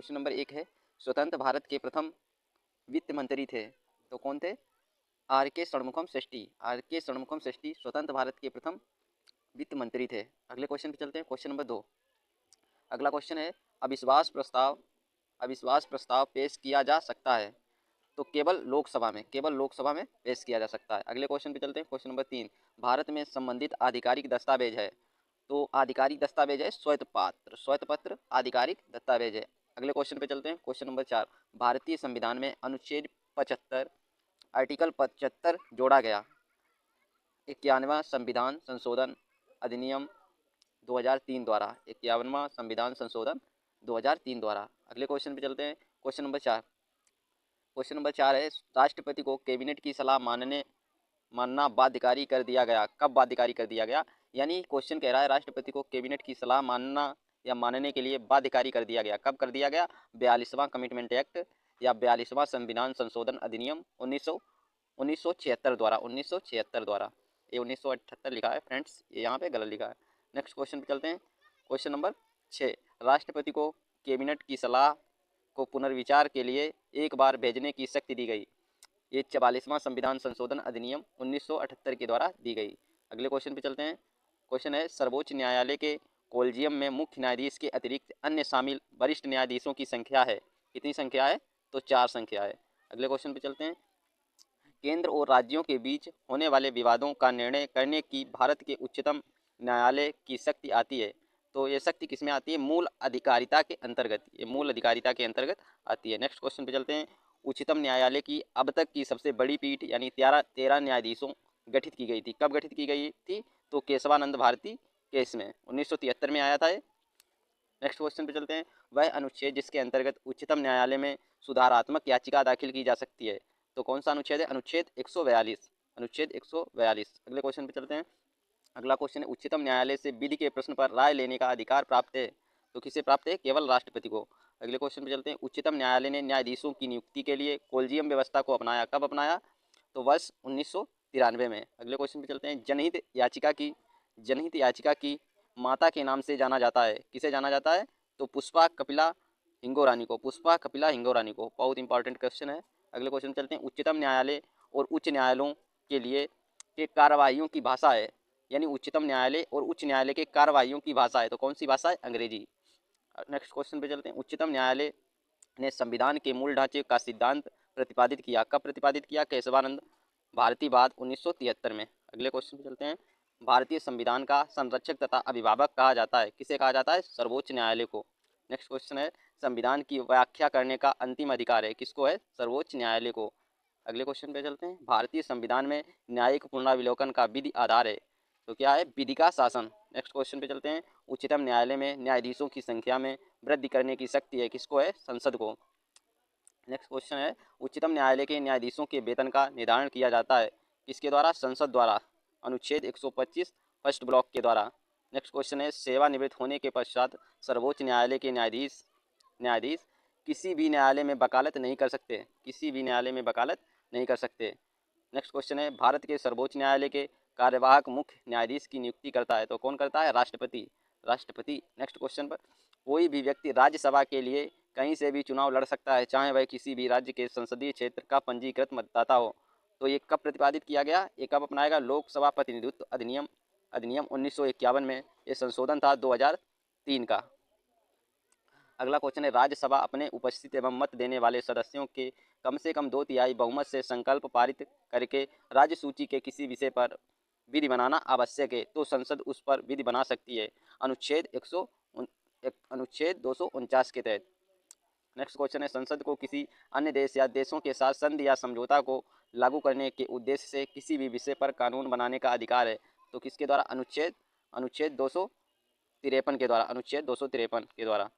Question number 1 है, स्वतंत्र भारत के प्रथम वित्त मंत्री थे, तो कौन थे? आर के षणमुखम श्रेष्ठी। आर के षणमुखम श्रेष्ठी स्वतंत्र भारत के प्रथम वित्त मंत्री थे। अगले क्वेश्चन पे चलते हैं, क्वेश्चन नंबर 2। अगला क्वेश्चन है, अविश्वास प्रस्ताव पेश किया जा सकता है, तो केवल लोकसभा में पेश किया जा सकता है। अगले क्वेश्चन पे चलते हैं, क्वेश्चन नंबर 3। भारत में संबंधित आधिकारिक दस्तावेज है, तो आधिकारिक दस्तावेज है श्वेत पत्र आधिकारिक दस्तावेज है। अगले क्वेश्चन पे चलते हैं, क्वेश्चन नंबर 4। भारतीय संविधान में अनुच्छेद 75 आर्टिकल 75 जोड़ा गया। 51वां संविधान संशोधन अधिनियम 2003 द्वारा। 51वां संविधान संशोधन 2003 द्वारा। अगले क्वेश्चन पे चलते हैं, क्वेश्चन नंबर 4। क्वेश्चन नंबर 4 है, राष्ट्रपति को कैबिनेट की सलाह मानना बाध्यकारी कर दिया गया। कब बाध्यकारी कर दिया गया? यानी क्वेश्चन कह रहा है राष्ट्रपति को कैबिनेट की सलाह मानना या मानने के लिए बाध्यकारी कर दिया गया। कब कर दिया गया? 42वां कमिटमेंट एक्ट या 42वां संविधान संशोधन अधिनियम 1976 द्वारा। 1976 द्वारा। ये 1978 लिखा है फ्रेंड्स, ये यहाँ पे गलत लिखा है। नेक्स्ट क्वेश्चन पे चलते हैं, क्वेश्चन नंबर 6। राष्ट्रपति को कैबिनेट की सलाह को पुनर्विचार के लिए एक बार भेजने की शक्ति दी गई। ये 44वां संविधान संशोधन अधिनियम 1978 के द्वारा दी गई। अगले क्वेश्चन पे चलते हैं, क्वेश्चन है, सर्वोच्च न्यायालय के कोलिजियम में मुख्य न्यायाधीश के अतिरिक्त अन्य शामिल वरिष्ठ न्यायाधीशों की संख्या है। कितनी संख्या है? तो 4 संख्या है। अगले क्वेश्चन पे चलते हैं, केंद्र और राज्यों के बीच होने वाले विवादों का निर्णय करने की भारत के उच्चतम न्यायालय की शक्ति आती है, तो ये शक्ति किस में आती है? मूल अधिकारिता के अंतर्गत। ये मूल अधिकारिता के अंतर्गत आती है। नेक्स्ट क्वेश्चन पे चलते हैं, उच्चतम न्यायालय की अब तक की सबसे बड़ी पीठ यानी 13 न्यायाधीशों गठित की गई थी। कब गठित की गई थी? तो केशवानंद भारती केस में 1973 में आया था ये। नेक्स्ट क्वेश्चन पे चलते हैं, वह अनुच्छेद जिसके अंतर्गत उच्चतम न्यायालय में सुधारात्मक याचिका दाखिल की जा सकती है, तो कौन सा अनुच्छेद है? अनुच्छेद 142। अनुच्छेद 142। अगले क्वेश्चन पे चलते हैं, अगला क्वेश्चन है, उच्चतम न्यायालय से विधि के प्रश्न पर राय लेने का अधिकार प्राप्त है, तो किसे प्राप्त है? केवल राष्ट्रपति को। अगले क्वेश्चन पे चलते हैं, उच्चतम न्यायालय ने न्यायाधीशों की नियुक्ति के लिए कोलिजियम व्यवस्था को अपनाया। कब अपनाया? तो वर्ष 1993 में। अगले क्वेश्चन पे चलते हैं, जनहित याचिका की माता के नाम से जाना जाता है। किसे जाना जाता है? तो पुष्पा कपिला हिंगोरानी को। पुष्पा कपिला हिंगोरानी को। बहुत इंपॉर्टेंट क्वेश्चन है। अगले क्वेश्चन चलते हैं, उच्चतम न्यायालय और उच्च न्यायालयों के लिए के कार्यवाहियों की भाषा है, यानी उच्चतम न्यायालय और उच्च न्यायालय के कार्यवाहियों की भाषा है, तो कौन सी भाषा है? अंग्रेजी। नेक्स्ट क्वेश्चन पे चलते हैं, उच्चतम न्यायालय ने संविधान के मूल ढांचे का सिद्धांत प्रतिपादित किया। कब प्रतिपादित किया? केशवानंद भारती बाद 1973 में। अगले क्वेश्चन पे चलते हैं, भारतीय संविधान का संरक्षक तथा अभिभावक कहा जाता है। किसे कहा जाता है? सर्वोच्च न्यायालय को। नेक्स्ट क्वेश्चन है, संविधान की व्याख्या करने का अंतिम अधिकार है, किसको है? सर्वोच्च न्यायालय को। अगले क्वेश्चन पे चलते हैं, भारतीय संविधान में न्यायिक पुनरावलोकन का विधि आधार है, तो क्या है? विधि का शासन। नेक्स्ट क्वेश्चन पे चलते हैं, उच्चतम न्यायालय में न्यायाधीशों की संख्या में वृद्धि करने की शक्ति है, किसको है? संसद को। नेक्स्ट क्वेश्चन है, उच्चतम न्यायालय के न्यायाधीशों के वेतन का निर्धारण किया जाता है, किसके द्वारा? संसद द्वारा। अनुच्छेद 125 फर्स्ट ब्लॉक के द्वारा। नेक्स्ट क्वेश्चन है, सेवानिवृत्त होने के पश्चात सर्वोच्च न्यायालय के न्यायाधीश किसी भी न्यायालय में वकालत नहीं कर सकते। किसी भी न्यायालय में वकालत नहीं कर सकते। नेक्स्ट क्वेश्चन है, भारत के सर्वोच्च न्यायालय के कार्यवाहक मुख्य न्यायाधीश की नियुक्ति करता है, तो कौन करता है? राष्ट्रपति। राष्ट्रपति। नेक्स्ट क्वेश्चन पर, कोई भी व्यक्ति राज्यसभा के लिए कहीं से भी चुनाव लड़ सकता है, चाहे वह किसी भी राज्य के संसदीय क्षेत्र का पंजीकृत मतदाता हो। तो ये कब प्रतिपादित किया गया? ये कब अपनाएगा? लोकसभा प्रतिनिधित्व अधिनियम 1951 में ये संशोधन था 2003 का। अगला क्वेश्चन है, राज्यसभा अपने उपस्थित एवं मत देने वाले सदस्यों के कम से कम 2/3 बहुमत से संकल्प पारित करके राज्य सूची के किसी विषय पर विधि बनाना आवश्यक है, तो संसद उस पर विधि बना सकती है, अनुच्छेद 249 के तहत। नेक्स्ट क्वेश्चन है, संसद को किसी अन्य देश या देशों के साथ संधि या समझौता को लागू करने के उद्देश्य से किसी भी विषय पर कानून बनाने का अधिकार है, तो किसके द्वारा? अनुच्छेद 253 के द्वारा। अनुच्छेद 253 के द्वारा।